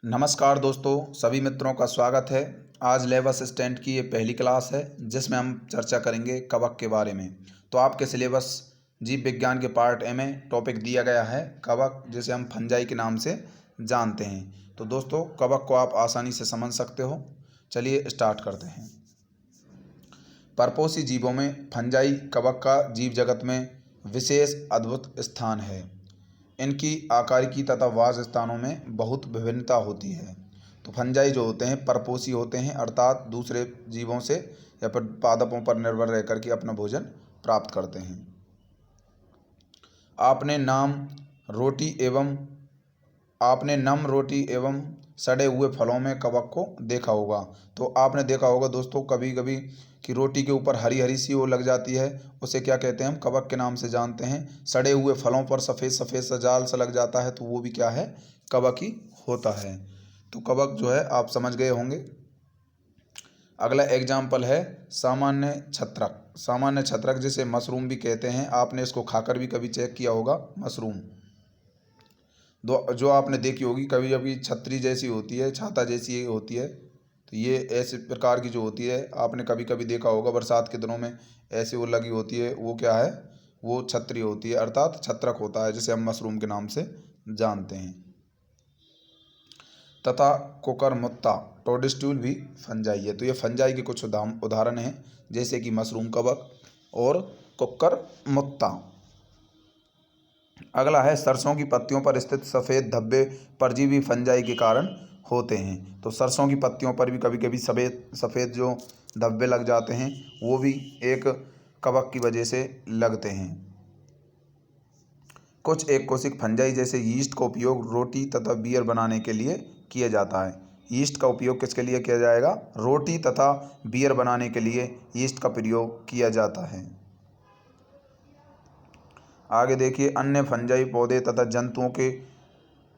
नमस्कार दोस्तों, सभी मित्रों का स्वागत है। आज लैब असिस्टेंट की ये पहली क्लास है जिसमें हम चर्चा करेंगे कवक के बारे में। तो आपके सिलेबस जीव विज्ञान के पार्ट ए में टॉपिक दिया गया है कवक, जिसे हम फंजाई के नाम से जानते हैं। तो दोस्तों, कवक को आप आसानी से समझ सकते हो। चलिए स्टार्ट करते हैं। परपोषी जीवों में फंजाई कवक का जीव जगत में विशेष अद्भुत स्थान है। इनकी आकारिकी तथा वास स्थानों में बहुत विभिन्नता होती है। तो फंजाई जो होते हैं परपोषी होते हैं, अर्थात दूसरे जीवों से या फिर पादपों पर निर्भर रहकर के अपना भोजन प्राप्त करते हैं। आपने नम रोटी एवं सड़े हुए फलों में कवक को देखा होगा। तो आपने देखा होगा दोस्तों कभी कभी कि रोटी के ऊपर हरी हरी सी वो लग जाती है, उसे क्या कहते हैं, हम कवक के नाम से जानते हैं। सड़े हुए फलों पर सफ़ेद सफ़ेद सा जाल सा लग जाता है, तो वो भी क्या है, कवक ही होता है। तो कवक जो है आप समझ गए होंगे। अगला एग्जाम्पल है सामान्य छत्रक। सामान्य छत्रक जिसे मशरूम भी कहते हैं, आपने इसको खाकर भी कभी चेक किया होगा। मशरूम जो आपने देखी होगी, कभी कभी छतरी जैसी होती है, छाता जैसी होती है। तो ये ऐसे प्रकार की जो होती है, आपने कभी कभी देखा होगा बरसात के दिनों में ऐसे वो लगी होती है, वो क्या है, वो छतरी होती है, अर्थात छत्रक होता है, जिसे हम मशरूम के नाम से जानते हैं। तथा कुकुरमुत्ता टोडस्टूल भी फंजाई है। तो ये फंजाई के कुछ उदाहरण हैं, जैसे कि मशरूम कवक और कुकुरमुत्ता। अगला है सरसों की पत्तियों पर स्थित सफ़ेद धब्बे परजीवी फंजाई के कारण होते हैं। तो सरसों की पत्तियों पर भी कभी कभी सफ़ेद सफ़ेद जो धब्बे लग जाते हैं, वो भी एक कवक की वजह से लगते हैं। कुछ एक कोशिक फंजाई जैसे यीस्ट का उपयोग रोटी तथा बियर बनाने के लिए किया जाता है। यीस्ट का उपयोग किसके लिए किया जाएगा? रोटी तथा बियर बनाने के लिए यीस्ट का प्रयोग किया जाता है। आगे देखिए, अन्य फंजाई पौधे तथा जंतुओं के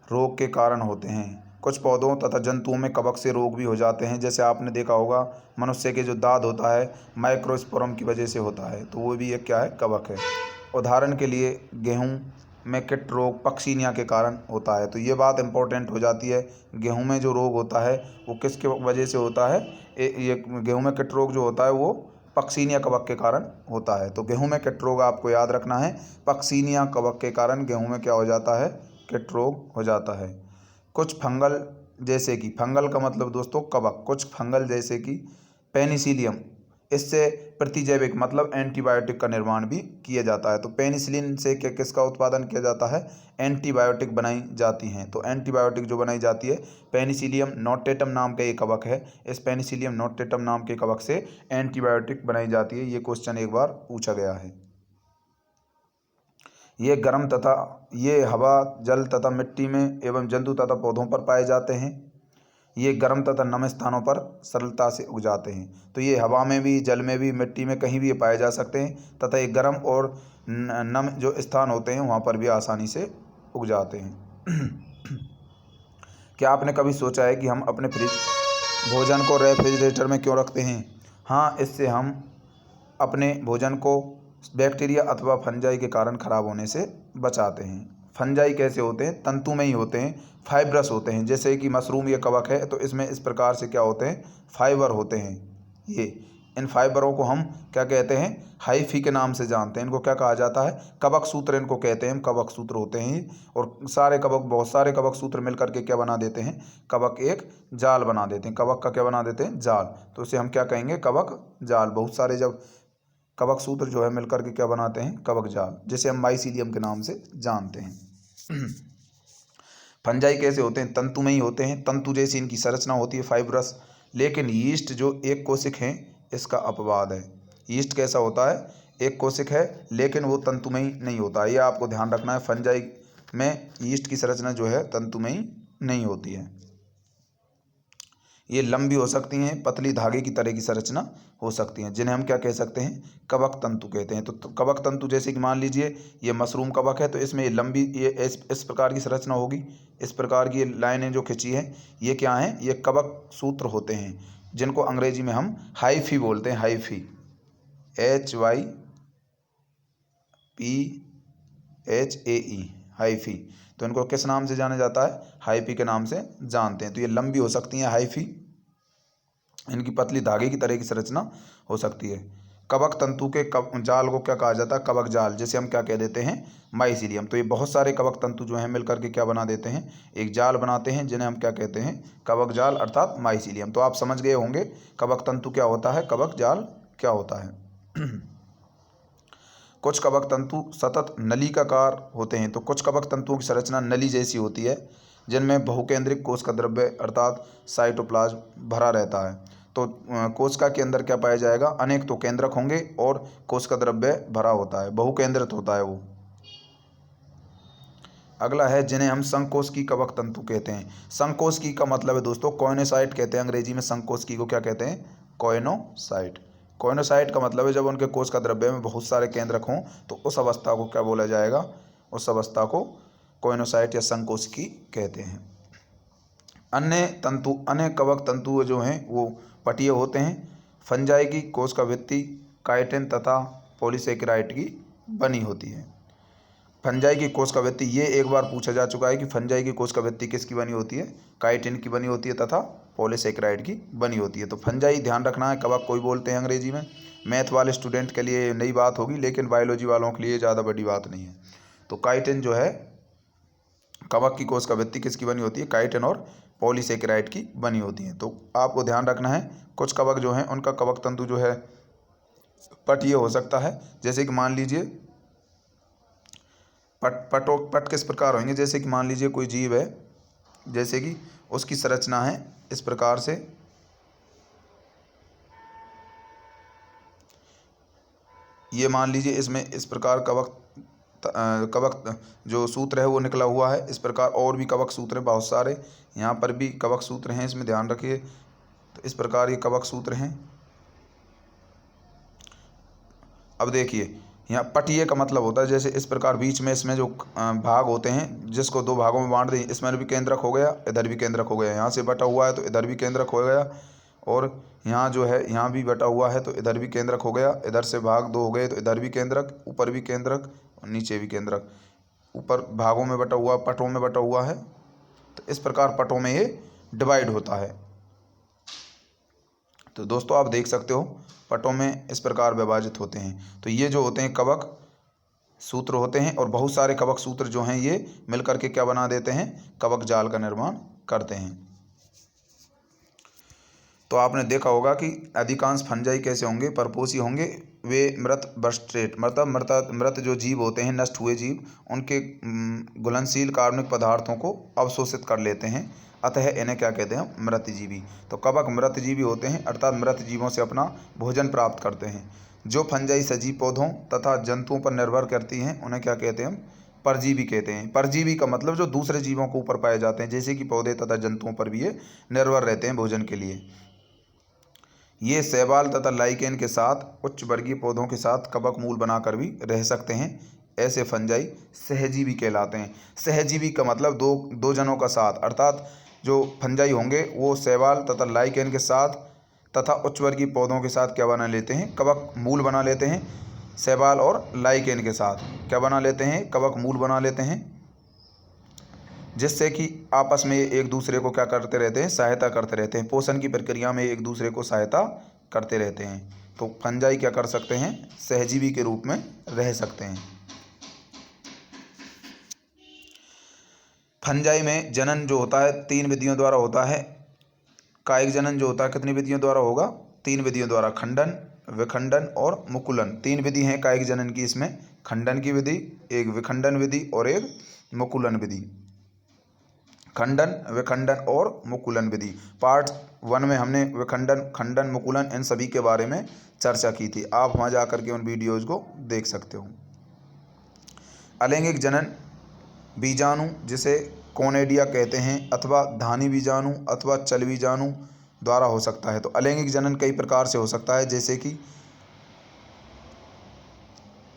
रोग के कारण होते हैं। कुछ पौधों तथा जंतुओं में कवक से रोग भी हो जाते हैं। जैसे आपने देखा होगा मनुष्य के जो दांत होता है, माइक्रोस्पोरम की वजह से होता है, तो वो भी एक क्या है, कवक है। उदाहरण के लिए गेहूं में कीट रोग पक्सीनिया के कारण होता है। तो ये बात इंपॉर्टेंट हो जाती है, गेहूं में जो रोग होता है वो किसके वजह से होता है? ये गेहूं में कीट रोग जो होता है वो पक्सीनिया कवक के कारण होता है। तो गेहूं में कीट रोग आपको याद रखना है, पक्सीनिया कवक के कारण गेहूं में क्या हो जाता है, कीट रोग हो जाता है। कुछ फंगल जैसे कि, फंगल का मतलब दोस्तों कवक, कुछ फंगल जैसे कि पेनिसिलियम, इससे प्रतिजैविक मतलब एंटीबायोटिक का निर्माण भी किया जाता है। तो पेनिसिलिन से किसका उत्पादन किया जाता है? एंटीबायोटिक बनाई जाती हैं। तो एंटीबायोटिक जो बनाई जाती है, पेनिसिलियम नोटेटम नाम का एक कवक है, इस पेनिसिलियम नोटेटम नाम के कवक से एंटीबायोटिक बनाई जाती है। ये क्वेश्चन एक बार पूछा गया है। ये हवा, जल तथा मिट्टी में एवं जंतु तथा पौधों पर पाए जाते हैं। ये गर्म तथा नम स्थानों पर सरलता से उग जाते हैं। तो ये हवा में भी, जल में भी, मिट्टी में, कहीं भी ये पाए जा सकते हैं। तथा ये गर्म और नम जो स्थान होते हैं वहाँ पर भी आसानी से उग जाते हैं। क्या आपने कभी सोचा है कि हम अपने भोजन को रेफ्रिजरेटर में क्यों रखते हैं? हाँ, इससे हम अपने भोजन को बैक्टीरिया अथवा फंजाई के कारण खराब होने से बचाते हैं। फंजाई कैसे होते हैं? तंतु में ही होते हैं, फाइब्रस होते हैं। जैसे कि मशरूम ये कवक है, तो इसमें इस प्रकार से क्या होते हैं, फाइबर होते हैं। ये इन फाइबरों को हम क्या कहते हैं, हाइफी के नाम से जानते हैं। इनको क्या कहा जाता है? कवक सूत्र इनको कहते हैं, कवक सूत्र होते हैं। और सारे कवक, बहुत सारे कवक सूत्र मिलकर के क्या बना देते हैं, कवक एक जाल बना देते हैं। कवक का क्या बना देते हैं? जाल। तो इसे हम क्या कहेंगे? कवक जाल। बहुत सारे जब कवक सूत्र जो है मिलकर के क्या बनाते हैं, कवक जाल, जिसे हम माइसीलियम के नाम से जानते हैं। फंजाई कैसे होते हैं? तंतु में ही होते हैं, तंतु जैसी इनकी संरचना होती है, फाइब्रस। लेकिन यीस्ट जो एक कोशिक हैं, इसका अपवाद है। यीस्ट कैसा होता है? एक कोशिक है, लेकिन वो तंतु में ही नहीं होता। ये आपको ध्यान रखना है, फंजाई में यीस्ट की संरचना जो है तंतु में ही नहीं होती है। ये लंबी हो सकती हैं, पतली धागे की तरह की संरचना हो सकती हैं, जिन्हें हम क्या कह सकते हैं, कवक तंतु कहते हैं। तो कवक तंतु जैसे कि मान लीजिए ये मशरूम कवक है, तो इसमें ये लंबी, ये इस प्रकार की संरचना होगी, इस प्रकार की ये लाइनें जो खिंची हैं, ये क्या हैं, ये कवक सूत्र होते हैं, जिनको अंग्रेजी में हम हाइफी बोलते हैं। Hyphae, HYPHAE, hyphae. तो इनको किस नाम से जाना जाता है? हाइफी के नाम से जानते हैं। तो ये लंबी हो सकती हैं हाइफी, इनकी पतली धागे की तरह की संरचना हो सकती है। कवक तंतु के जाल को क्या कहा जाता है? कवक जाल, जिसे हम क्या कह देते हैं? माइसीलियम। तो ये बहुत सारे कवक तंतु जो हैं मिलकर के क्या बना देते हैं? एक जाल बनाते हैं, जिन्हें हम क्या कहते हैं? कवक जाल अर्थात माइसीलियम। तो आप समझ गए होंगे कवक तंतु क्या होता है, कवक जाल क्या होता है। कुछ कवक तंतु सतत नलिकाकार होते हैं। तो कुछ कवक तंतुओं की संरचना नली जैसी होती है, जिनमें बहुकेंद्रिक कोशिका द्रव्य अर्थात साइटोप्लाज्म भरा रहता है। तो कोशिका के अंदर क्या पाया जाएगा? अनेक तो केंद्रक होंगे और कोशिका द्रव्य भरा होता है, बहुकेंद्रित होता है वो। अगला है जिन्हें हम संकोष्की कवक तंतु कहते हैं। संकोष्की का मतलब है दोस्तों कॉइनोसाइट कहते हैं अंग्रेजी में। संकोष्की को क्या कहते हैं? कॉइनोसाइट। कॉइनोसाइट का मतलब है जब उनके कोशिका द्रव्य में बहुत सारे केंद्रक हों तो उस अवस्था को क्या बोला जाएगा? उस अवस्था को कॉइनोसाइट या संकोष्की कहते हैं। अन्य कवक तंतु जो हैं वो पटीय होते हैं। फंजाई की कोशिका भित्ति काइटिन तथा पॉलीसेकेराइड की बनी होती है। फंजाई की कोशिका भित्ति, ये एक बार पूछा जा चुका है कि फंजाई की कोशिका भित्ति किसकी बनी होती है? काइटिन की बनी होती है तथा पॉलीसेकेराइड की बनी होती है। तो फंजाई ध्यान रखना है, कवक कोई बोलते हैं अंग्रेजी में। मैथ वाले स्टूडेंट के लिए नई बात होगी, लेकिन बायोलॉजी वालों के लिए ज़्यादा बड़ी बात नहीं है। तो काइटिन जो है कवक की कोशिका भित्ति किसकी बनी होती है? काइटिन और पॉलीसेकेराइड की बनी होती है। तो आपको ध्यान रखना है कुछ कवक जो हैं उनका कवक तंतु जो है पटीय हो सकता है। जैसे कि मान लीजिए पट किस प्रकार होंगे? जैसे कि मान लीजिए कोई जीव है, जैसे कि उसकी संरचना है इस प्रकार से, ये मान लीजिए इसमें इस प्रकार कवक जो सूत्र है वो निकला हुआ है। इस प्रकार और भी कवक सूत्र हैं बहुत सारे, यहाँ पर भी कवक सूत्र हैं, इसमें ध्यान रखिए। तो इस प्रकार ये कवक सूत्र हैं। अब देखिए यहाँ पटीय का मतलब होता है जैसे इस प्रकार बीच में इसमें जो भाग होते हैं जिसको दो भागों में बांट दें, इसमें भी केंद्रक हो गया, इधर भी केंद्रक हो गया। यहाँ से बटा हुआ है तो इधर भी केंद्रक हो गया, और यहाँ जो है यहाँ भी बटा हुआ है तो इधर भी केंद्रक हो गया। इधर से भाग दो हो गए तो इधर भी केंद्रक, ऊपर भी केंद्रक और नीचे भी केंद्रक। ऊपर भागों में बटा हुआ, पटों में बटा हुआ है। तो इस प्रकार पटों में ये डिवाइड होता है। तो दोस्तों आप देख सकते हो पटों में इस प्रकार विभाजित होते हैं। तो ये जो होते हैं कवक सूत्र होते हैं, और बहुत सारे कवक सूत्र जो हैं ये मिलकर के क्या बना देते हैं? कवक जाल का निर्माण करते हैं। तो आपने देखा होगा कि अधिकांश फंजाई कैसे होंगे? परपोषी होंगे। वे मृत बस्ट्रेट मतलब मृत जो जीव होते हैं, नष्ट हुए जीव, उनके घुलनशील कार्बनिक पदार्थों को अवशोषित कर लेते हैं, अतः इन्हें क्या कहते हैं? मृतजीवी। तो कवक मृतजीवी होते हैं अर्थात मृत जीवों से अपना भोजन प्राप्त करते हैं। जो फंजाई सजीव पौधों तथा जंतुओं पर निर्भर करती हैं उन्हें क्या कहते हैं? परजीवी कहते हैं। परजीवी का मतलब जो दूसरे जीवों को ऊपर पाए जाते हैं, जैसे कि पौधे तथा जंतुओं पर भी ये निर्भर रहते हैं भोजन के लिए। ये शैवाल तथा लाइकेन के साथ उच्च वर्गीय पौधों के साथ कवक मूल बनाकर भी रह सकते हैं। ऐसे फंजाई सहजीवी कहलाते हैं। सहजीवी का मतलब दो जनों का साथ, अर्थात जो फंजाई होंगे वो शैवाल तथा लाइकेन के साथ तथा उच्च वर्गीय पौधों के साथ क्या बना लेते हैं? कवक मूल बना लेते हैं। शैवाल और लाइकेन के साथ क्या बना लेते हैं? कवक मूल बना लेते हैं, जिससे कि आपस में एक दूसरे को क्या करते रहते हैं? सहायता करते रहते हैं। पोषण की प्रक्रिया में एक दूसरे को सहायता करते रहते हैं। तो फंजाई क्या कर सकते हैं? सहजीवी के रूप में रह सकते हैं। फंजाई में जनन जो होता है 3 विधियों द्वारा होता है। कायिक जनन जो होता है कितनी विधियों द्वारा होगा? 3 विधियों द्वारा, खंडन, विखंडन और मुकुलन। 3 विधि हैं कायिक जनन की। इसमें खंडन की विधि, एक विखंडन विधि और एक मुकुलन विधि। खंडन, विखंडन और मुकुलन विधि। पार्ट 1 में हमने विखंडन, खंडन, मुकुलन इन सभी के बारे में चर्चा की थी। आप वहाँ जा करके उन वीडियोज़ को देख सकते हो। अलैंगिक जनन बीजाणु, जिसे कोनेडिया कहते हैं, अथवा धानी बीजाणु अथवा चल बीजाणु द्वारा हो सकता है। तो अलैंगिक जनन कई प्रकार से हो सकता है, जैसे कि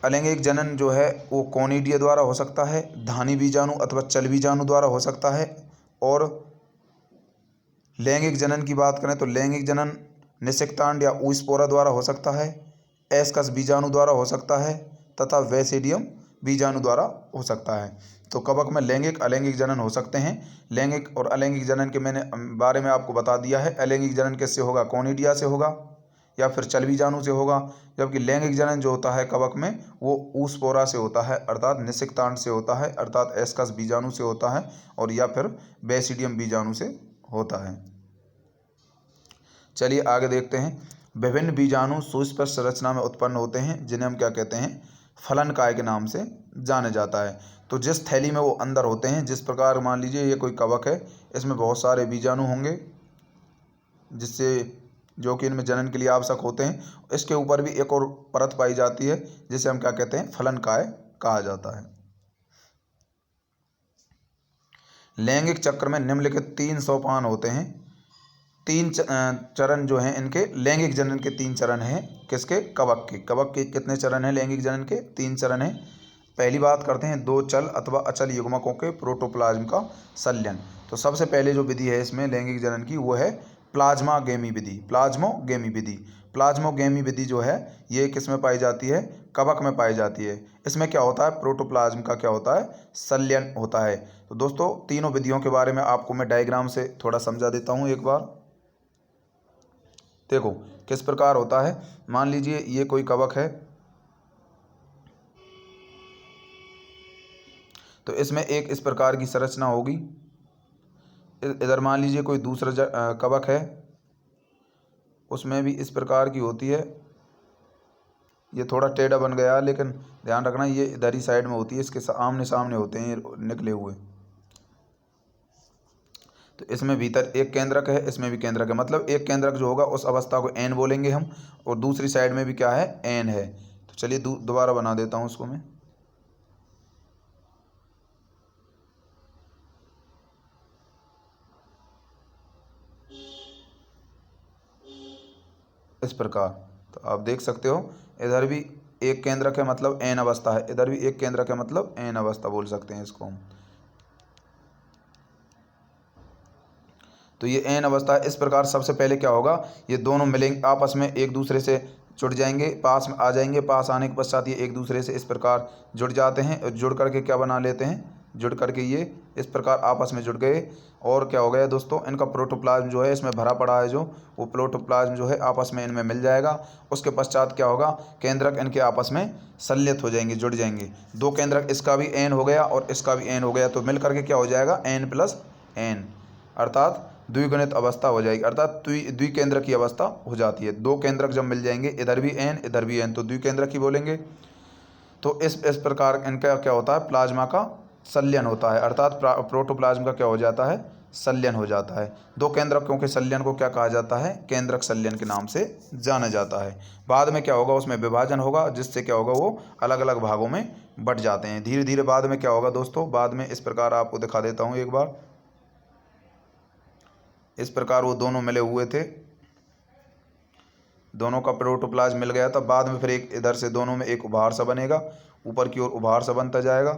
अलैंगिक जनन जो है वो कोनिडिया द्वारा हो सकता है, धानी बीजाणु अथवा चल बीजाणु द्वारा हो सकता है। और लैंगिक जनन की बात करें तो लैंगिक जनन निषिक्तांड या ऊस्पोरा द्वारा हो सकता है, एस्कस बीजाणु द्वारा हो सकता है तथा वैसेडियम बीजाणु द्वारा हो सकता है। तो कवक में लैंगिक अलैंगिक जनन हो सकते हैं। लैंगिक और अलैंगिक जनन के मैंने बारे में आपको बता दिया है। अलैंगिक जनन किससे होगा? कॉनिडिया से होगा या फिर चल बीजाणु से होगा। जबकि लैंगिक जनन जो होता है कवक में वो ऊसपोरा से होता है अर्थात निषिक्तांड से होता है अर्थात एस्कस बीजाणु से होता है और या फिर बेसिडियम बीजाणु से होता है। चलिए आगे देखते हैं। विभिन्न बीजाणु सुस्पष्ट संरचना में उत्पन्न होते हैं जिन्हें हम क्या कहते हैं? फलनकाय के नाम से जाना जाता है। तो जिस थैली में वो अंदर होते हैं, जिस प्रकार मान लीजिए ये कोई कवक है, इसमें बहुत सारे बीजाणु होंगे जिससे जो कि इनमें जनन के लिए आवश्यक होते हैं। इसके ऊपर भी एक और परत पाई जाती है जिसे हम क्या कहते हैं? फलनकाय कहा जाता है। लैंगिक चक्र में निम्नलिखित 3 सोपान होते हैं। 3 चरण जो हैं इनके लैंगिक जनन के 3 चरण हैं। किसके? कवक के। कवक के कितने चरण हैं लैंगिक जनन के? 3 चरण हैं। पहली बात करते हैं 2 चल अथवा अचल युग्मकों के प्रोटोप्लाज्म का संलयन। तो सबसे पहले जो विधि है इसमें लैंगिक जनन की वो है प्लाज्मागेमी विधि। प्लाज्मोगेमी विधि। प्लाज्मोगेमी विधि जो है ये किस में पाई जाती है? कवक में पाई जाती है। इसमें क्या होता है? प्रोटोप्लाज्म का क्या होता है? संलयन होता है। तो दोस्तों तीनों विधियों के बारे में आपको मैं डायग्राम से थोड़ा समझा देता हूँ एक बार। देखो किस प्रकार होता है। मान लीजिए ये कोई कवक है, तो इसमें एक इस प्रकार की संरचना होगी। इधर मान लीजिए कोई दूसरा कवक है, उसमें भी इस प्रकार की होती है। ये थोड़ा टेढ़ा बन गया लेकिन ध्यान रखना ये इधर ही साइड में होती है, इसके आमने सामने होते हैं ये निकले हुए। तो इसमें भीतर एक केंद्रक है, इसमें भी केंद्रक है। मतलब एक केंद्रक जो होगा उस अवस्था को एन बोलेंगे हम, और दूसरी साइड में भी क्या है? एन है। तो चलिए दोबारा बना देता हूँ उसको मैं। इस प्रकार तो आप देख सकते हो इधर भी एक केंद्रक है मतलब एन अवस्था है, इधर भी एक केंद्रक है मतलब एन अवस्था बोल सकते हैं इसको हम। तो ये एन अवस्था है। इस प्रकार सबसे पहले क्या होगा? ये दोनों मिलेंगे आपस में, एक दूसरे से जुड़ जाएंगे, पास में आ जाएंगे। पास आने के पश्चात ये एक दूसरे से इस प्रकार जुड़ जाते हैं और जुड़ करके क्या बना लेते हैं? जुड़ करके ये इस प्रकार आपस में जुड़ गए और क्या हो गया दोस्तों? इनका प्रोटोप्लाज्म जो है इसमें भरा पड़ा है, जो वो प्रोटोप्लाज्म जो है आपस में इनमें मिल जाएगा। उसके पश्चात क्या होगा? केंद्रक इनके आपस में संलयित हो जाएंगे, जुड़ जाएंगे। 2 केंद्रक, इसका भी एन हो गया और इसका भी एन हो गया, तो मिल करके क्या हो जाएगा? एन प्लस एन अर्थात द्विगुणित अवस्था हो जाएगी, अर्थात द्विकेंद्रक की अवस्था हो जाती है। 2 केंद्रक जब मिल जाएंगे, इधर भी एन इधर भी एन, तो द्विकेंद्रक ही बोलेंगे। तो इस प्रकार इनका क्या होता है? प्लाज्मा का संलयन होता है, अर्थात प्रोटोप्लाज्म का क्या हो जाता है? संलयन हो जाता है। 2 केंद्रकों के संलयन को क्या कहा जाता है? केंद्रक संलयन के नाम से जाना जाता है। बाद में क्या होगा? उसमें विभाजन होगा जिससे क्या होगा? वो अलग अलग भागों में बट जाते हैं धीरे धीरे। बाद में क्या होगा दोस्तों? बाद में इस प्रकार आपको दिखा देता हूँ एक बार। इस प्रकार वो दोनों मिले हुए थे, दोनों का प्रोटोप्लाज्म मिल गया था। बाद में फिर एक इधर से दोनों में एक उभार सा बनेगा, ऊपर की ओर उभार सा बनता जाएगा।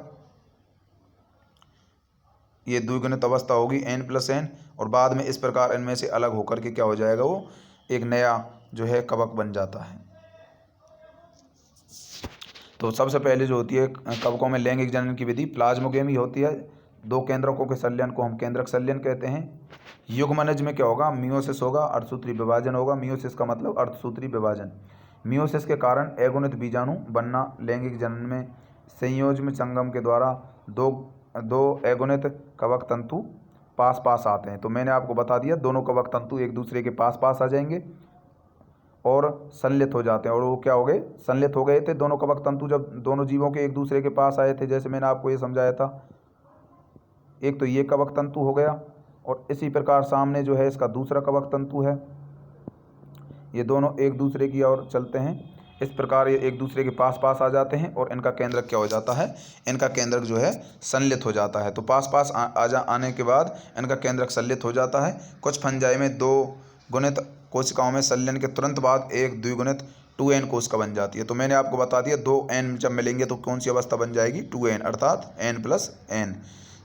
ये द्विगुणित अवस्था होगी एन प्लस एन, और बाद में इस प्रकार इनमें से अलग होकर के क्या हो जाएगा? वो एक नया जो है कवक बन जाता है। तो सबसे पहले जो होती है कवकों में लैंगिक जनन की विधि प्लाज्मोगेमी होती है। 2 केंद्रकों के संलयन को हम केंद्रक संलयन कहते हैं। युग्मनज में क्या होगा? मियोसिस होगा, अर्धसूत्री विभाजन होगा। मियोसिस का मतलब अर्धसूत्री विभाजन। मियोसिस के कारण अगुणित बीजाणु बनना। लैंगिक जनन में संयोजन संगम के द्वारा दो अगुणित कवक तंतु पास पास आते हैं। तो मैंने आपको बता दिया दोनों कवक तंतु एक दूसरे के पास पास आ जाएंगे और संलित हो जाते हैं। और वो क्या हो गए? संलित हो गए थे दोनों कवक तंतु जब दोनों जीवों के एक दूसरे के पास आए थे, जैसे मैंने आपको ये समझाया था। एक तो ये कवक तंतु हो गया और इसी प्रकार सामने जो है इसका दूसरा कवक तंतु है। ये दोनों एक दूसरे की ओर चलते हैं। इस प्रकार ये एक दूसरे के पास पास आ जाते हैं और इनका केंद्रक क्या हो जाता है? इनका केंद्रक जो है संलित हो जाता है। तो पास पास आने के बाद इनका केंद्रक संलित हो जाता है। कुछ फंजाई में 2 गुणित कोशिकाओं में संलयन के तुरंत बाद एक द्विगुणित 2n कोशिका बन जाती है। तो मैंने आपको बता दिया 2n जब मिलेंगे तो कौन सी अवस्था बन जाएगी? 2n अर्थात n प्लस n।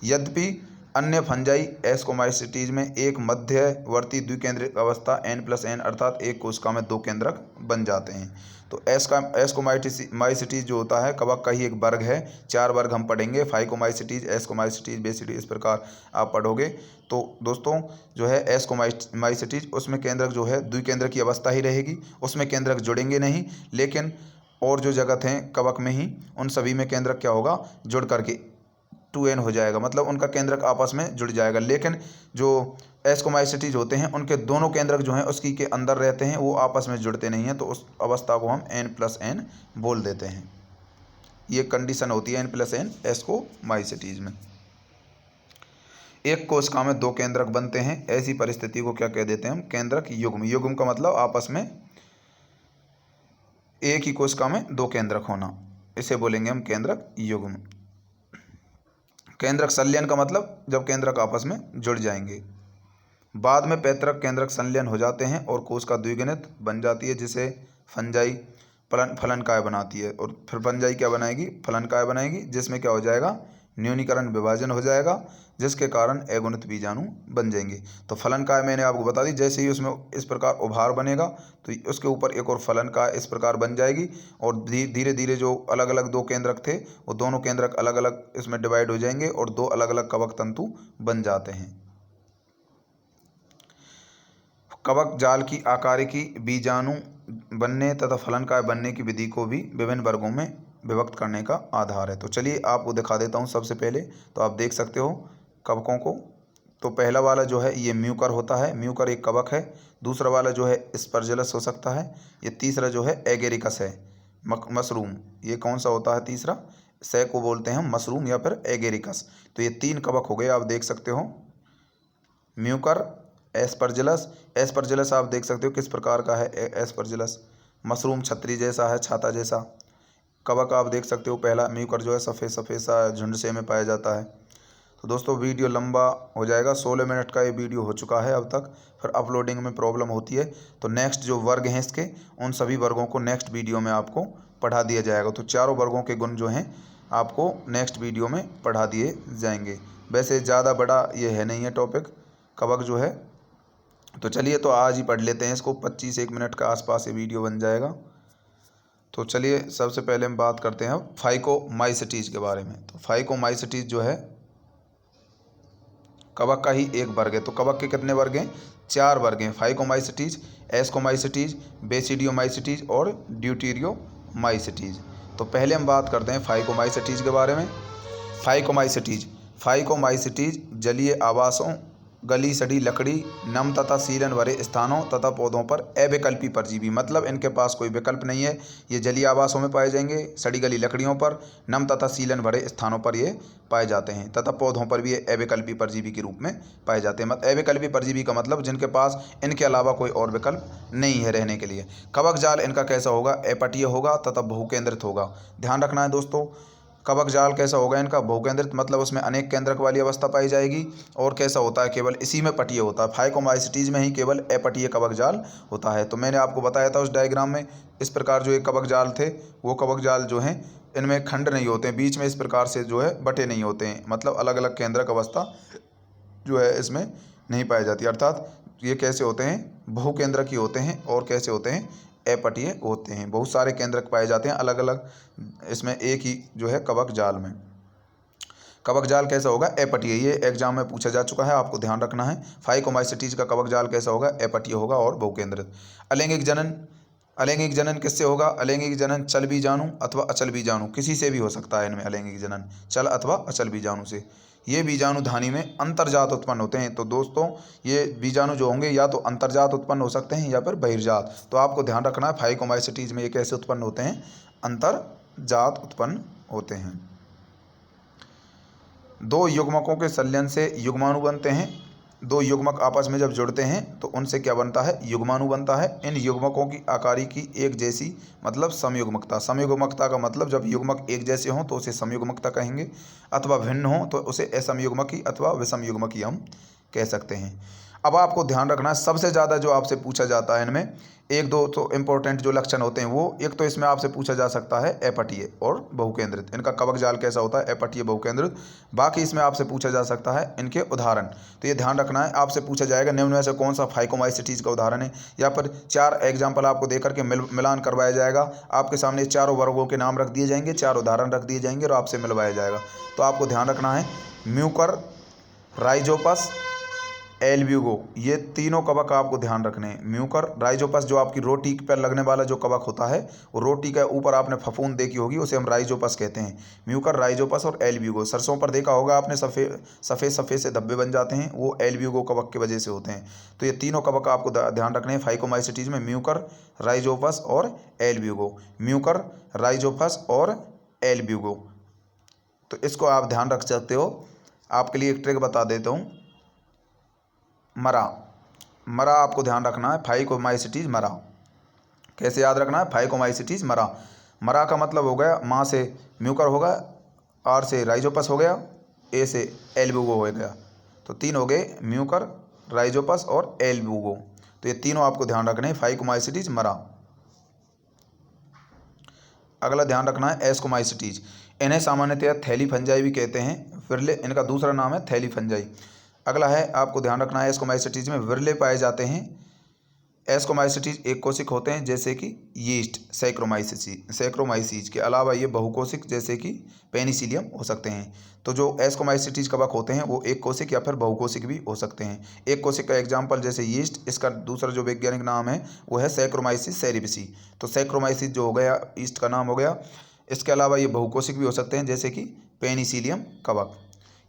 यद्यपि अन्य फंजाई एस्कोमाइसिटीज में एक मध्यवर्ती द्विकेंद्रिक अवस्था n प्लस n अर्थात एक कोशिका में 2 केंद्रक बन जाते हैं। तो एस्कोमाइसिटीज जो होता है कवक का ही एक वर्ग है। 4 वर्ग हम पढ़ेंगे, फाइकोमाइसिटीज, एस्कोमाइसिटीज, बेसिटीज, इस प्रकार आप पढ़ोगे। तो दोस्तों जो है एस्कोमाइसिटीज उसमें केंद्रक जो है द्विकेंद्रक की अवस्था ही रहेगी, उसमें केंद्रक जुड़ेंगे नहीं। लेकिन और जो जगत हैं कवक में ही, उन सभी में केंद्रक क्या होगा, जुड़ करके 2n हो जाएगा, मतलब उनका केंद्रक आपस में जुड़ जाएगा। लेकिन जो एस्कोमाइसिटीज होते हैं उनके दोनों केंद्रक जो हैं उसकी के अंदर रहते हैं, वो आपस में जुड़ते नहीं हैं, तो उस अवस्था को हम n+n बोल देते हैं। ये कंडीशन होती है n+n एस्कोमाइसिटीज में। एक कोशिका में 2 केंद्रक बनते हैं, ऐसी परिस्थिति को क्या कह देते हैं हम, केंद्रक युग्म। युग्म का मतलब आपस में एक ही कोशिका में 2 केंद्रक होना, इसे बोलेंगे हम केंद्रक युग्म। केंद्रक संलयन का मतलब जब केंद्रक आपस में जुड़ जाएंगे। बाद में पैतृक केंद्रक संलयन हो जाते हैं और कोशिका द्विगुणित बन जाती है, जिसे फंजाई फलनकाय बनाती है। और फिर फंजाई क्या बनाएगी, फलनकाय बनाएगी, जिसमें क्या हो जाएगा, न्यूनीकरण विभाजन हो जाएगा, जिसके कारण अगुणित बीजाणु बन जाएंगे। तो फलनकाय मैंने आपको बता दी, जैसे ही उसमें इस प्रकार उभार बनेगा तो उसके ऊपर एक और फलनकाय इस प्रकार बन जाएगी, और धीरे धीरे जो अलग अलग 2 केंद्रक थे वो दोनों केंद्रक अलग अलग इसमें डिवाइड हो जाएंगे और 2 अलग अलग कवक तंतु बन जाते हैं। कवक जाल की आकारिकी बीजाणु बनने तथा फलनकाय बनने की विधि को भी विभिन्न वर्गों में विभक्त करने का आधार है। तो चलिए आपको दिखा देता हूँ। सबसे पहले तो आप देख सकते हो कवकों को। तो पहला वाला जो है ये म्यूकर होता है, म्यूकर एक कवक है। दूसरा वाला जो है स्पर्जिलस हो सकता है। ये तीसरा जो है एगेरिकस है, मशरूम। ये कौन सा होता है तीसरा, से को बोलते हैं हम मशरूम या फिर एगेरिकस। तो ये 3 कवक हो गए, आप देख सकते हो, म्यूकर, एस्परजिलस। एस्परजिलस आप देख सकते हो किस प्रकार का है, एस्परजिलस मशरूम छतरी जैसा है, छाता जैसा कवक आप देख सकते हो। पहला म्यूकर जो है सफ़ेद सफ़ेद सा झुंड से में पाया जाता है। तो दोस्तों वीडियो लंबा हो जाएगा, 16 मिनट का ये वीडियो हो चुका है अब तक, फिर अपलोडिंग में प्रॉब्लम होती है। तो नेक्स्ट जो वर्ग हैं इसके, उन सभी वर्गों को नेक्स्ट वीडियो में आपको पढ़ा दिया जाएगा। तो चारों वर्गों के गुण जो हैं आपको नेक्स्ट वीडियो में पढ़ा दिए जाएंगे। वैसे ज़्यादा बड़ा ये है नहीं है टॉपिक कवक जो है। तो चलिए तो आज ही पढ़ लेते हैं इसको, 25-1 मिनट का आसपास ये वीडियो बन जाएगा। तो चलिए सबसे पहले हम बात करते हैं फाइकोमाइसिटीज के बारे में। तो फाइकोमाइसिटीज जो है कवक का ही एक वर्ग है। तो कवक के कितने वर्ग हैं, 4 वर्ग हैं, फाइकोमाइसिटीज, एस्कोमाइसिटीज, बेसिडियोमाइसिटीज और ड्यूटेरियोमाइसिटीज। तो पहले हम बात करते हैं फाइकोमाइसिटीज के बारे में। फाइकोमाइसिटीज जलीय आवासों, गली सड़ी लकड़ी, नम तथा सीलन भरे स्थानों तथा पौधों पर अविकल्पी परजीवी, मतलब इनके पास कोई विकल्प नहीं है। ये जलीय आवासों में पाए जाएंगे, सड़ी गली लकड़ियों पर, नम तथा सीलन भरे स्थानों पर ये पाए जाते हैं, तथा पौधों पर भी ये अविकल्पी परजीवी के रूप में पाए जाते हैं। अविकल्पी परजीवी का मतलब जिनके पास इनके अलावा कोई और विकल्प नहीं है रहने के लिए। कवक जाल इनका कैसा होगा, अपटीय होगा तथा बहुकेंद्रित होगा। ध्यान रखना है दोस्तों, कवक जाल कैसा होगा इनका, बहुकेंद्रित, मतलब उसमें अनेक केंद्रक वाली अवस्था पाई जाएगी। और कैसा होता है, केवल इसी में पटीय होता है। फाइकोमाइसिटीज में ही केवल अपटीय कवक जाल होता है। तो मैंने आपको बताया था उस डायग्राम में, इस प्रकार जो ये कवक जाल थे, वो कवक जाल जो हैं इनमें खंड नहीं होते हैं, बीच में इस प्रकार से जो है बटे नहीं होते हैं, मतलब अलग अलग केंद्रक अवस्था जो है इसमें नहीं पाई जाती। अर्थात ये कैसे होते हैं, बहुकेंद्रक ही होते हैं। और कैसे होते हैं, अपटीय होते हैं। बहुत सारे केंद्रक पाए जाते हैं अलग अलग इसमें, एक ही जो है कवक जाल में। कवक जाल कैसा होगा, अपटीय। ये एग्जाम में पूछा जा चुका है, आपको ध्यान रखना है। फाइकोमाइसिटीज का कवक जाल कैसा होगा, अपटीय होगा और बहुकेंद्रित। अलैंगिक जनन किससे होगा, अलैंगिक जनन चल बीजाणु अथवा अचल बीजाणु, किसी से भी हो सकता है इनमें अलैंगिक जनन, चल अथवा अचल बीजाणु से। ये बीजाणु धानी में अंतर्जात उत्पन्न होते हैं। तो दोस्तों ये बीजाणु जो होंगे या तो अंतर्जात उत्पन्न हो सकते हैं या फिर बहिर्जात। तो आपको ध्यान रखना है फाइकोमाइसिटीज में ये कैसे उत्पन्न होते हैं, अंतर्जात उत्पन्न होते हैं। 2 युग्मकों के संलयन से युग्माणु बनते हैं। 2 युग्मक आपस में जब जुड़ते हैं तो उनसे क्या बनता है, युग्माणु बनता है। इन युग्मकों की आकारिकी एक जैसी, मतलब समयुग्मकता। समयुग्मकता का मतलब जब युग्मक एक जैसे हों तो उसे समयुग्मकता कहेंगे, अथवा भिन्न हों तो उसे असमयुग्मकी अथवा विषमयुग्मकी हम कह सकते हैं। अब आपको ध्यान रखना है, सबसे ज़्यादा जो आपसे पूछा जाता है इनमें एक दो तो इम्पोर्टेंट जो लक्षण होते हैं वो, एक तो इसमें आपसे पूछा जा सकता है अपठीय और बहुकेंद्रित, इनका कवक जाल कैसा होता है, अपठीय बहुकेंद्रित। बाकी इसमें आपसे पूछा जा सकता है इनके उदाहरण, तो ये ध्यान रखना है, आपसे पूछा जाएगा निम्न में से कौन सा फाइकोमाइसिटीज का उदाहरण है। या फिर 4 एग्जाम्पल आपको देकर के मिलान करवाया जाएगा, आपके सामने चारों वर्गों के नाम रख दिए जाएंगे, 4 उदाहरण रख दिए जाएंगे और आपसे मिलवाया जाएगा। तो आपको ध्यान रखना है म्यूकर, राइजोपस, एल्ब्यूगो, ये तीनों कवक आपको ध्यान रखने हैं। म्यूकर, राइजोपस जो आपकी रोटी पर लगने वाला जो कवक होता है, वो रोटी के ऊपर आपने फफूंद देखी होगी, उसे हम राइजोपस कहते हैं। म्यूकर, राइजोपस और एल्ब्यूगो, सरसों पर देखा होगा आपने सफ़ेद सफ़ेद सफ़ेद से धब्बे बन जाते हैं, वो एल्ब्यूगो कवक की वजह से होते हैं। तो ये तीनों कवक आपको ध्यान रखने हैं फाइकोमाइसिटीज में, म्यूकर, राइजोपस और एल्ब्यूगो। म्यूकर, राइजोपस और एल्ब्यूगो, तो इसको आप ध्यान रख सकते हो। आपके लिए एक ट्रिक बता देता हूँ, मरा, मरा आपको ध्यान रखना है, फाइकोमाइसिटीज मरा। कैसे याद रखना है, फाइकोमाइसिटीज मरा। मरा का मतलब हो गया, माँ से म्यूकर होगा, आर से राइजोपस हो गया, ए से एल्ब्यूगो हो गया, तो 3 हो गए, म्यूकर, राइजोपस और एल्ब्यूगो। तो ये तीनों आपको ध्यान रखने हैं, फाइकोमाइसिटीज मरा। अगला ध्यान रखना है एस्कोमाइसिटीज, इन्हें सामान्यतया थैली फंजाई भी कहते हैं, विरले इनका दूसरा नाम है थैली फंजाई। अगला है आपको ध्यान रखना है एस्कोमाइसिटीज में विरले पाए जाते हैं। एस्कोमाइसिटीज एक कोशिक होते हैं जैसे कि यीस्ट, सैक्रोमाइसीज के अलावा ये बहुकोशिक जैसे कि पेनिसिलियम हो सकते हैं। तो जो एस्कोमाइसिटीज कवक होते हैं वो एक कोशिक या फिर बहुकोशिक भी हो सकते हैं। एक कोशिक का एग्जाम्पल जैसे यीस्ट, इसका दूसरा जो वैज्ञानिक नाम है वो है सैक्रोमाइसिस सेरेबिसी। तो सैक्रोमाइसिस जो हो गया यीस्ट का नाम हो गया। इसके अलावा ये बहुकोशिक भी हो सकते हैं जैसे कि पेनिसिलियम कवक।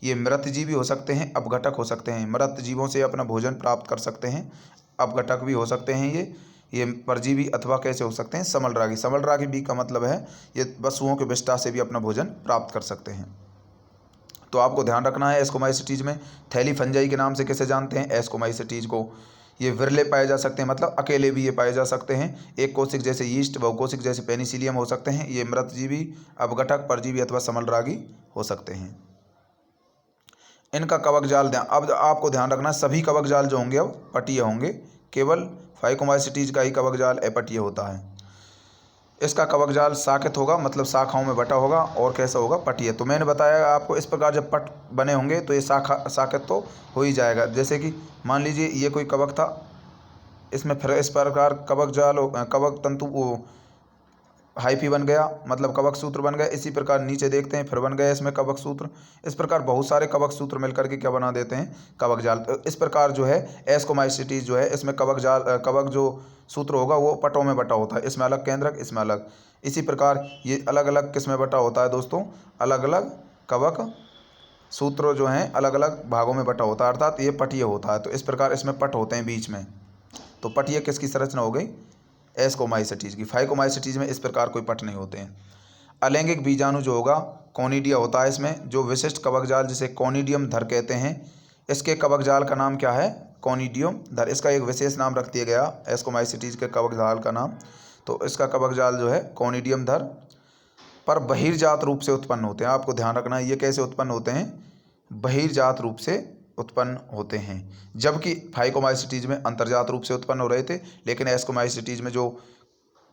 ये मृतजीवी हो सकते हैं, अपघटक हो सकते हैं, मृत जीवों से अपना भोजन प्राप्त कर सकते हैं, अपघटक भी हो सकते हैं। ये परजीवी अथवा कैसे हो सकते हैं, समलरागी, समलरागी बी का मतलब है ये वस्तुओं के विष्ठा से भी अपना भोजन प्राप्त कर सकते हैं। तो आपको ध्यान रखना है एस्कोमाइसिटीज में थैली फंजाई के नाम से कैसे जानते हैं एस्कोमाइसिटीज को, ये विरले पाए जा सकते हैं, मतलब अकेले भी ये पाए जा सकते हैं। एक कोशिक जैसे यीस्ट, बहुकोशिक जैसे पेनिसिलियम हो सकते हैं। ये मृतजीवी, अपघटक, परजीवी अथवा समलरागी हो सकते हैं। इनका कवक जाल अब आपको ध्यान रखना, सभी कवक जाल जो होंगे अब पटीय होंगे, केवल फाइकोमाइसिटीज का ही कवक जाल अपटीय होता है। इसका कवक जाल साकेत होगा, मतलब शाखाओं में बटा होगा, और कैसा होगा, पटीय। तो मैंने बताया आपको इस प्रकार जब पट बने होंगे तो ये साकेत तो हो ही जाएगा। जैसे कि मान लीजिए ये कोई कवक था, इसमें फिर इस प्रकार कवक जाल कवक तंतु हाइफी बन गया, मतलब कवक सूत्र बन गया। इसी प्रकार नीचे देखते हैं फिर बन गया इसमें कवक सूत्र। इस प्रकार बहुत सारे कवक सूत्र मिलकर के क्या बना देते हैं, कवक जाल। तो इस प्रकार जो है एस्कोमाइसिटीज जो है इसमें कवक जाल कवक जो सूत्र होगा वो पटों में बटा होता है, इसमें अलग केंद्रक, इसमें अलग। इसी प्रकार ये अलग अलग किस में बटा होता है दोस्तों, अलग अलग कवक सूत्र जो हैं अलग अलग भागों में बटा होता है, अर्थात ये पटीय होता है। तो इस प्रकार इसमें पट होते हैं बीच में। तो पटीय किसकी संरचना हो गई, एस्कोमाइसिटीज की। फाइकोमाइसिटीज में इस प्रकार कोई पट नहीं होते हैं। अलैंगिक बीजाणु जो होगा कोनिडिया होता है इसमें, जो विशिष्ट कवक जाल जिसे कोनिडियम धर कहते हैं। इसके कवक जाल का नाम क्या है, कोनिडियम धर। इसका एक विशेष नाम रख दिया गया एस्कोमाइसिटीज के कवक जाल का नाम। तो इसका कवक जाल जो है कोनिडियम धर, पर बहिर्जात रूप से उत्पन्न होते हैं। आपको ध्यान रखना है ये कैसे उत्पन्न होते हैं, बहिर्जात रूप से उत्पन्न होते हैं। जबकि फाइकोमाइसिटीज में अंतर्जात रूप से उत्पन्न हो रहे थे, लेकिन एस्कोमाइसिटीज में जो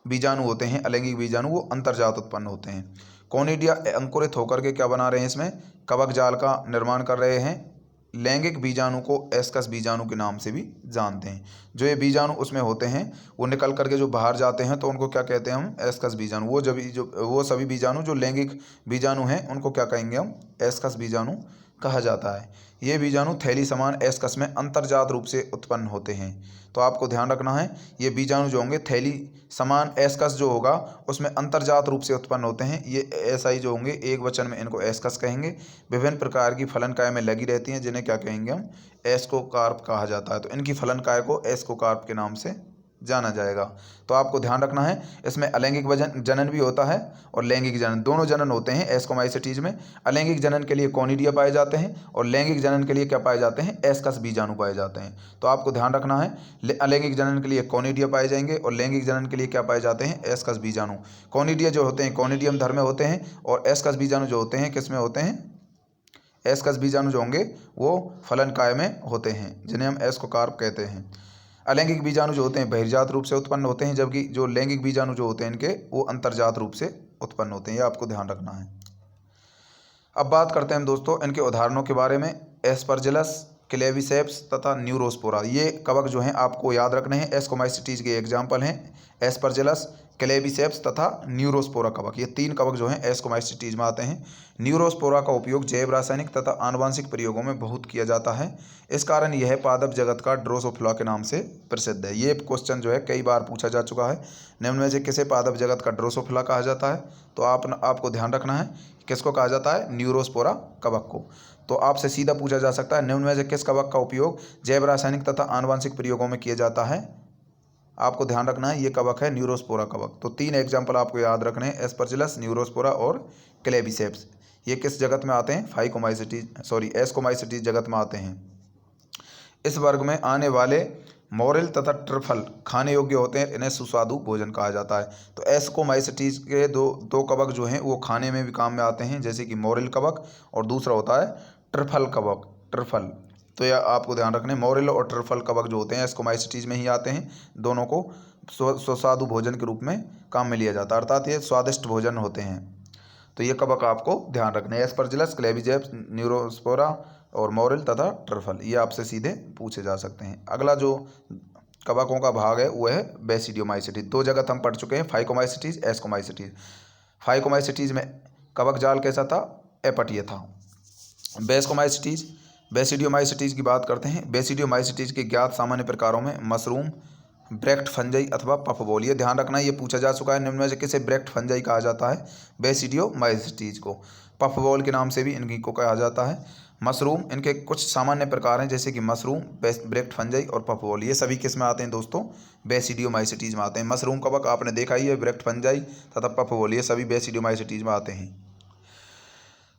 बीजाणु होते हैं अलैंगिक बीजाणु वो अंतर्जात उत्पन्न होते हैं। कोनिडिया अंकुरित होकर के क्या बना रहे हैं, इसमें कवक जाल का निर्माण कर रहे हैं। लैंगिक बीजाणु को एस्कस बीजाणु के नाम से भी जानते हैं। जो ये बीजाणु उसमें होते हैं वो निकल करके जो बाहर जाते हैं तो उनको क्या कहते हैं हम, एस्कस बीजाणु। वो सभी बीजाणु जो लैंगिक बीजाणु हैं उनको क्या कहेंगे हम, एस्कस बीजाणु कहा जाता है। ये बीजाणु थैली समान एस्कस में अंतर्जात रूप से उत्पन्न होते हैं। तो आपको ध्यान रखना है ये बीजाणु जो होंगे थैली समान एस्कस जो होगा उसमें अंतर्जात रूप से उत्पन्न होते हैं। ये एसआई जो होंगे एक वचन में इनको एस्कस कहेंगे। विभिन्न प्रकार की फलनकाय में लगी रहती हैं जिन्हें क्या कहेंगे हम, एस्कोकार्प कहा जाता है। तो इनकी फलनकाय को एस्कोकार्प के नाम से जाना जाएगा। तो आपको ध्यान रखना है इसमें अलैंगिक जनन भी होता है और लैंगिक जनन, दोनों जनन होते हैं एस्कोमाइसिटीज में। अलैंगिक जनन के लिए कोनिडिया पाए जाते हैं और लैंगिक जनन के लिए क्या पाए जाते हैं, एस्कस बीजाणु पाए जाते हैं। तो आपको ध्यान रखना है अलैंगिक जनन के लिए कोनिडिया पाए जाएंगे और लैंगिक जनन के लिए क्या पाए जाते हैं, एस्कस बीजाणु। कोनिडिया जो होते हैं कोनिडियम धर में होते हैं और एस्कस बीजाणु जो होते हैं किस में होते हैं, एस्कस बीजाणु जो होंगे वो फलनकाय में होते हैं, जिन्हें हम एस्कोकार्प कहते हैं। अलैंगिक बीजाणु जो होते हैं बहिर्जात रूप से उत्पन्न होते हैं, जबकि जो लैंगिक बीजाणु जो होते हैं इनके वो अंतर्जात रूप से उत्पन्न होते हैं। ये आपको ध्यान रखना है। अब बात करते हैं दोस्तों इनके उदाहरणों के बारे में। एस्परजिलस, क्लेविसेप्स तथा न्यूरोस्पोरा, ये कवक जो हैं आपको याद रखने हैं। एस्कोमाइसिटीज के एग्जाम्पल हैं एस्परजिलस, क्लेविसेप्स तथा न्यूरोस्पोरा कवक। ये 3 कवक जो हैं एस्कोमाइसिटीज में आते हैं। न्यूरोस्पोरा का उपयोग जैव रासायनिक तथा आनुवंशिक प्रयोगों में बहुत किया जाता है। इस कारण यह पादप जगत का ड्रोसोफिला के नाम से प्रसिद्ध है। ये क्वेश्चन जो है कई बार पूछा जा चुका है। निम्न में से किसे पादप जगत का ड्रोसोफिला कहा जाता है? तो आपको ध्यान रखना है किसको कहा जाता है? न्यूरोस्पोरा कवक को। तो आपसे सीधा पूछा जा सकता है निम्न में से किस कवक का उपयोग जैव रासायनिक तथा आनुवंशिक प्रयोगों में किया जाता है? आपको ध्यान रखना है ये कवक है न्यूरोस्पोरा कवक। तो 3 एग्जाम्पल आपको याद रखने हैं, एस्परजिलस, न्यूरोस्पोरा और क्लेविसेप्स। ये किस जगत में आते हैं? एस्कोमाइसिटीज जगत में आते हैं। इस वर्ग में आने वाले मोरिल तथा ट्रफल खाने योग्य होते हैं, इन्हें सुस्वादु भोजन कहा जाता है। तो एस्कोमाइसिटीज के दो कवक जो हैं वो खाने में भी काम में आते हैं, जैसे कि मोरिल कवक और दूसरा होता है ट्रफल कवक, ट्रफल। तो यह आपको ध्यान रखने, मोरिल और ट्रफल कवक जो होते हैं एस्कोमाइसिटीज में ही आते हैं। दोनों को सुस्वादु भोजन के रूप में काम में लिया जाता है, अर्थात ये स्वादिष्ट भोजन होते हैं। तो ये कवक आपको ध्यान रखने हैं, एस्परजिलस, क्लेविसेप्स, न्यूरोस्पोरा और मोरिल तथा ट्रफल। ये आपसे सीधे पूछे जा सकते हैं। अगला जो कवकों का भाग है वो है बेसिडियोमाइसिटीज। 2 जगत हम पढ़ चुके हैं, फाइकोमाइसिटीज, एस्कोमाइसिटीज। फाइकोमाइसिटीज में कवक जाल कैसा था? अपटीय था। बेस्कोमाइसिटीज, बेसिडियोमाइसिटीज की बात करते हैं। बेसिडियोमाइसिटीज के ज्ञात सामान्य प्रकारों में मशरूम, ब्रेक्ट फंजाई अथवा पफबॉल। ये ध्यान रखना, ये पूछा जा चुका है। निम्न में से किसे ब्रेक्ट फंजाई कहा जाता है? बेसिडियोमाइसिटीज को। पफबॉल के नाम से भी इनकी को कहा जाता है। मशरूम, इनके कुछ सामान्य प्रकार हैं, जैसे कि मशरूम, ब्रेक्ट फंजाई और पफबॉल। ये सभी किस में आते हैं दोस्तों? बेसिडियोमाइसिटीज में आते हैं। मशरूम कवक आपने देखा ही है, ब्रेक्ट फंजाई तथा पफबॉल, ये सभी बेसिडियोमाइसिटीज में आते हैं।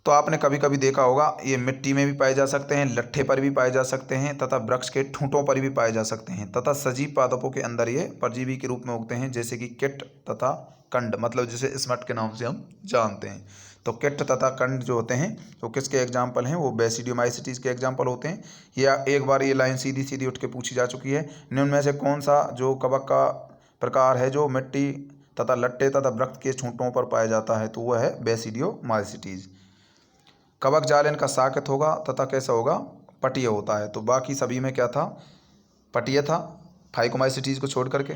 तो आपने कभी कभी देखा होगा ये मिट्टी में भी पाए जा सकते हैं, लट्ठे पर भी पाए जा सकते हैं तथा वृक्ष के ठूंठों पर भी पाए जा सकते हैं, तथा सजीव पादपों के अंदर ये परजीवी के रूप में उगते हैं, जैसे कि किट तथा कंड, मतलब जिसे स्मट के नाम से हम जानते हैं। तो किट तथा कंड जो होते हैं तो किसके एग्जाम्पल हैं? वो बेसिडियोमाइसिटीज के एग्जाम्पल होते हैं। या एक बार ये लाइन सीधी सीधी उठ के पूछी जा चुकी है, निम्न में से कौन सा जो कवक का प्रकार है जो मिट्टी तथा लट्टे तथा वृक्ष के ठूंठों पर पाया जाता है? तो वह है बेसिडियोमाइसिटीज। कवक जाल इनका साकेत होगा तथा कैसा होगा? पटीय होता है। तो बाकी सभी में क्या था? पटीय था, फाइकोमाइसिटीज को छोड़ करके।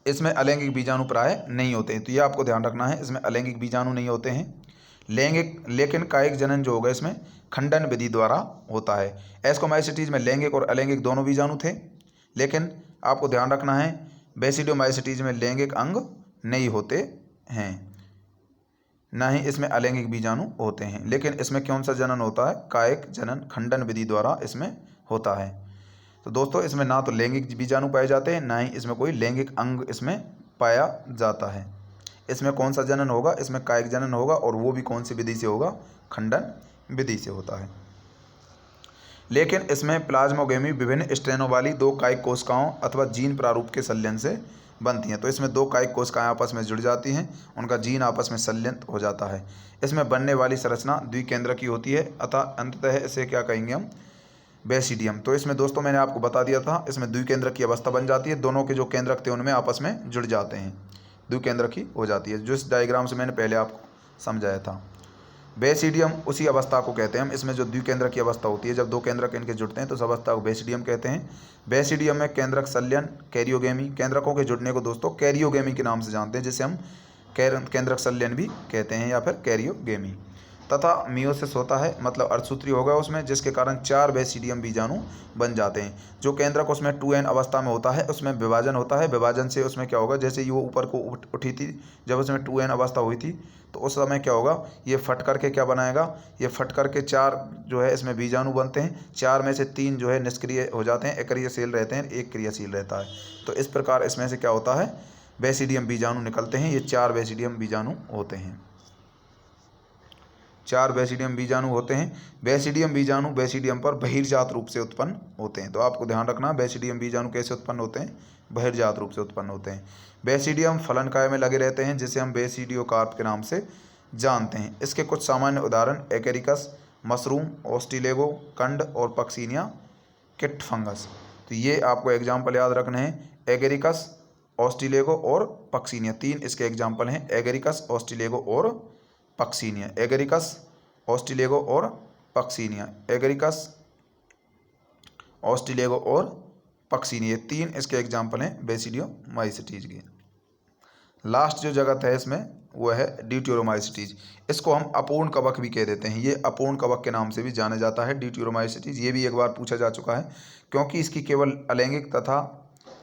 इसमें अलैंगिक बीजाणु प्राय नहीं होते हैं, तो ये आपको ध्यान रखना है, इसमें अलैंगिक बीजाणु नहीं होते हैं। लैंगिक, लेकिन कायिक जनन जो होगा इसमें खंडन विधि द्वारा होता है। एस्कोमाइसिटीज में लैंगिक और अलैंगिक दोनों बीजाणु थे, लेकिन आपको ध्यान रखना है बेसिडियोमाइसिटीज में लैंगिक अंग नहीं होते हैं, ना ही इसमें अलैंगिक बीजाणु होते हैं। लेकिन इसमें कौन सा जनन होता है? कायिक जनन खंडन विधि द्वारा इसमें होता है। तो दोस्तों इसमें ना तो लैंगिक बीजाणु पाए जाते हैं, ना ही इसमें कोई लैंगिक अंग इसमें पाया जाता है। इसमें कौन सा जनन होगा? इसमें कायिक जनन होगा, और वो भी कौन सी विधि से होगा? खंडन विधि से होता है। लेकिन इसमें प्लाज्मोगेमी विभिन्न स्ट्रेनों वाली 2 कायिक कोशिकाओं अथवा जीन प्रारूप के संलयन से बनती हैं। तो इसमें 2 कायिक कोशिकाएं आपस में जुड़ जाती हैं, उनका जीन आपस में संलयन हो जाता है। इसमें बनने वाली संरचना द्विकेंद्रक की होती है, अतः अंततः इसे क्या कहेंगे हम? बेसिडियम। तो इसमें दोस्तों मैंने आपको बता दिया था, इसमें द्विकेंद्रक की अवस्था बन जाती है, दोनों के जो केंद्रक थे उनमें आपस में जुड़ जाते हैं, द्विकेंद्रक ही हो जाती है, जो इस डायग्राम से मैंने पहले आपको समझाया था। बेसिडियम उसी अवस्था को कहते हैं हम, इसमें जो द्विकेंद्रक की अवस्था होती है, जब 2 केंद्रक इनके जुड़ते हैं तो उस अवस्था को बेसिडियम कहते हैं। बेसिडियम में केंद्रक संलयन, कैरियोगेमी, केंद्रकों के जुड़ने को दोस्तों कैरियोगेमी के नाम से जानते हैं, जिसे हम केंद्रक संलयन भी कहते हैं या फिर कैरियोगेमी। तथा मियोसिस होता है, मतलब अर्धसूत्री होगा उसमें, जिसके कारण 4 बेसिडियम बीजाणु बन जाते हैं। जो केंद्रक उसमें 2n अवस्था में होता है उसमें विभाजन होता है, विभाजन से उसमें क्या होगा? जैसे ये वो ऊपर को उठी थी, जब उसमें 2n अवस्था हुई थी तो उस समय क्या होगा? ये फट करके क्या बनाएगा? ये फट करके 4 जो है इसमें बीजाणु बनते हैं, 4 में से 3 जो है निष्क्रिय हो जाते हैं, अक्रियाशील रहते हैं, 1 क्रियाशील रहता है। तो इस प्रकार इसमें से क्या होता है? बेसिडियम बीजाणु निकलते हैं। ये 4 बेसिडियम बीजाणु होते हैं, 4 बेसिडियम बीजाणु होते हैं। बेसिडियम बीजाणु बेसिडियम पर बहिर्जात रूप से उत्पन्न होते हैं। तो आपको ध्यान रखना, बेसिडियम बीजाणु कैसे उत्पन्न होते हैं? बहिर्जात रूप से उत्पन्न होते हैं। बेसिडियम फलनकाय में लगे रहते हैं, जिसे हम बेसिडियोकार्प के नाम से जानते हैं। इसके कुछ सामान्य उदाहरण एकेरिकस, मशरूम, ऑस्ट्रेलेगो कंड और पक्सीनिया किट फंगस। तो ये आपको एग्जाम्पल याद रखने हैं, एगेरिकस, ऑस्ट्रेलेगो और पक्सीनिया। 3 इसके एग्जाम्पल हैं, एगेरिकस, ऑस्ट्रेलेगो और पक्सीनिया। एगेरिकस, ऑस्ट्रेलेगो और पक्सीनिया, एगेरिकस, ऑस्ट्रेलेगो और पक्सीनिया, 3 इसके एग्जाम्पल हैं बेसिडियोमाइसिटीज के। लास्ट जो जगत है इसमें वो है ड्यूटेरोमाइसिटीज। इसको हम अपूर्ण कवक भी कह देते हैं, ये अपूर्ण कवक के नाम से भी जाना जाता है ड्यूटेरोमाइसिटीज। ये भी एक बार पूछा जा चुका है, क्योंकि इसकी केवल अलैंगिक तथा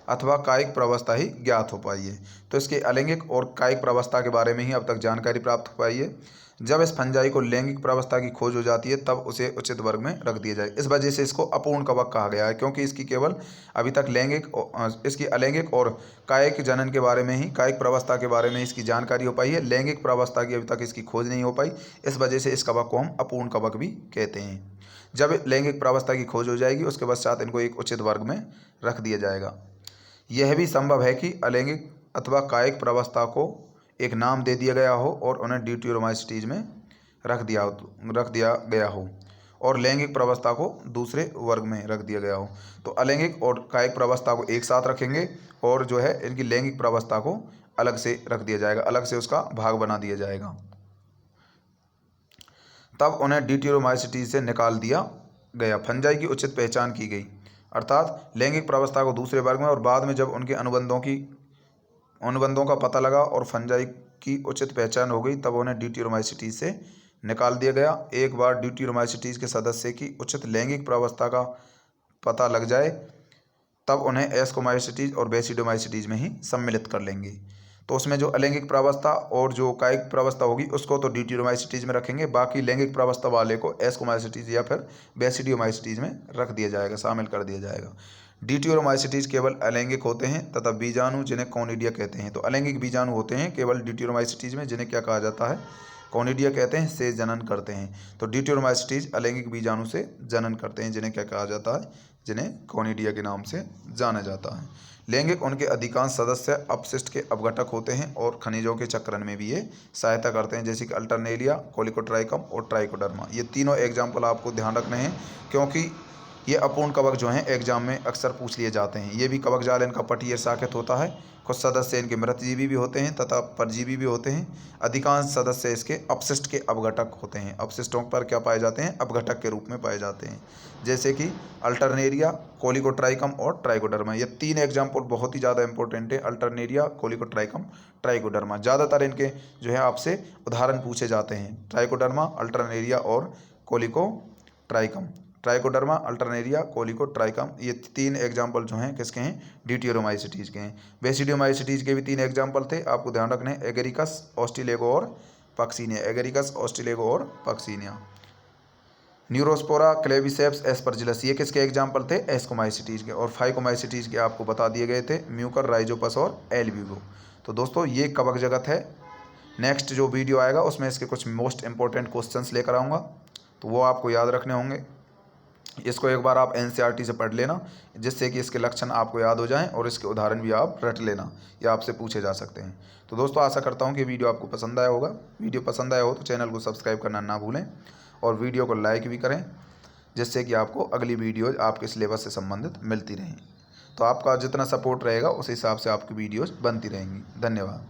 अथवा कायिक प्रवस्था ही ज्ञात हो पाई है। तो इसके अलैंगिक और कायिक प्रवस्था के बारे में ही अब तक जानकारी प्राप्त हो पाई है। जब इस फंजाई को लैंगिक प्रवस्था की खोज हो जाती है तब उसे उचित वर्ग में रख दिया जाए। इस वजह से इसको अपूर्ण कवक कहा गया है, क्योंकि इसकी केवल अभी तक इसकी अलैंगिक और कायिक जनन के बारे में ही, कायिक प्रवस्था के बारे में इसकी जानकारी हो पाई है। लैंगिक प्रवस्था की अभी तक इसकी खोज नहीं हो पाई। इस वजह से इस कवक को हम अपूर्ण कवक भी कहते हैं। जब लैंगिक प्रवस्था की खोज हो जाएगी उसके पश्चात इनको एक उचित वर्ग में रख दिया जाएगा। यह भी संभव है कि अलैंगिक अथवा कायिक प्रवस्था को एक नाम दे दिया गया हो और उन्हें ड्यूटेरोमाइसिटीज में रख दिया गया हो और लैंगिक प्रवस्था को दूसरे वर्ग में रख दिया गया हो। तो अलैंगिक और कायिक प्रवस्था को एक साथ रखेंगे और जो है इनकी लैंगिक प्रवस्था को अलग से रख दिया जाएगा, अलग से उसका भाग बना दिया जाएगा। तब उन्हें ड्यूटेरोमाइसिटीज से निकाल दिया गया, फंजाई की उचित पहचान की गई, अर्थात लैंगिक प्रवस्था को दूसरे वर्ग में, और बाद में जब उनके अनुबंधों का पता लगा और फंजाई की उचित पहचान हो गई तब उन्हें ड्यूटेरोमाइसिटीज से निकाल दिया गया। एक बार ड्यूटेरोमाइसिटीज के सदस्य की उचित लैंगिक प्रवस्था का पता लग जाए तब उन्हें एस्कोमाइसिटीज और बेसिडोमाइसिटीज में ही सम्मिलित कर लेंगे। तो उसमें जो अलैंगिक प्रवस्था और जो कायिक प्रवस्था होगी उसको तो ड्यूटेरोमाइसिटीज में रखेंगे, बाकी लैंगिक प्रवस्था वाले को एस्कोमाइसिटीज या फिर बेसिडियोमाइसिटीज में रख दिया जाएगा, शामिल कर दिया जाएगा। ड्यूटेरोमाइसिटीज केवल अलैंगिक होते हैं तथा बीजाणु जिन्हें कॉनिडिया कहते हैं। तो अलैंगिक बीजाणु होते हैं केवल ड्यूटेरोमाइसिटीज में, जिन्हें क्या कहा जाता है, कॉनिडिया कहते हैं, से जनन करते हैं। तो ड्यूटेरोमाइसिटीज अलैंगिक बीजाणु से जनन करते हैं, जिन्हें क्या कहा जाता है, जिन्हें कॉनिडिया के नाम से जाना जाता है। लैंगिक उनके अधिकांश सदस्य अपशिष्ट के अपघटक होते हैं और खनिजों के चक्रण में भी ये सहायता करते हैं, जैसे कि अल्टरनेरिया, कोलिकोट्राइकम और ट्राइकोडर्मा। ये तीनों एग्जाम्पल आपको ध्यान रखने हैं, क्योंकि ये अपूर्ण कवक जो हैं एग्जाम में अक्सर पूछ लिए जाते हैं। ये भी कवक जाल इनका पटीय शाखित होता है। कुछ सदस्य इनके मृतजीवी भी होते हैं तथा परजीवी भी होते हैं। अधिकांश सदस्य इसके अपशिष्ट के अपघटक होते हैं। अपशिष्टों पर क्या पाए जाते हैं, अपघटक के रूप में पाए जाते हैं, जैसे कि अल्टरनेरिया, कोलिकोट्राइकम और ट्राइकोडर्मा। ये 3 एग्जाम्पल बहुत ही ज़्यादा इंपॉर्टेंट है, अल्टरनेरिया, कोलिकोट्राइकम, ट्राइकोडर्मा। ज़्यादातर इनके जो है आपसे उदाहरण पूछे जाते हैं, ट्राइकोडर्मा, अल्टरनेरिया और कोलिकोट्राइकम। ट्राइकोडर्मा, अल्टरनेरिया, कोलिकोट्राइकम, ये 3 एग्जाम्पल जो हैं किसके हैं, ड्यूटेरोमाइसिटीज के हैं। बेसिडियोमाइसिटीज के भी 3 एग्जाम्पल थे, आपको ध्यान रखने हैं, एगेरिकस, ऑस्ट्रेलेगो और पक्सीनिया। एगेरिकस, ऑस्ट्रेलेगो और पक्सीनिया। न्यूरोस्पोरा, क्लेविसेप्स, एस्परजिलस, ये किसके एग्जाम्पल थे, एस्कोमाइसिटीज के। और फाइकोमाइसिटीज के आपको बता दिए गए थे, म्यूकर, राइजोपस और एल्ब्यूगो। तो दोस्तों ये कवक जगत है। नेक्स्ट जो वीडियो आएगा उसमें इसके कुछ मोस्ट इंपॉर्टेंट क्वेश्चंस लेकर आऊँगा, तो वो आपको याद रखने होंगे। इसको एक बार आप एनसीईआरटी से पढ़ लेना, जिससे कि इसके लक्षण आपको याद हो जाएं और इसके उदाहरण भी आप रट लेना, या आपसे पूछे जा सकते हैं। तो दोस्तों आशा करता हूं कि वीडियो आपको पसंद आया होगा। वीडियो पसंद आया हो तो चैनल को सब्सक्राइब करना ना भूलें और वीडियो को लाइक भी करें, जिससे कि आपको अगली वीडियोज़ आपके सिलेबस से संबंधित मिलती रहें। तो आपका जितना सपोर्ट रहेगा उस हिसाब से आपकी वीडियोज़ बनती रहेंगी। धन्यवाद।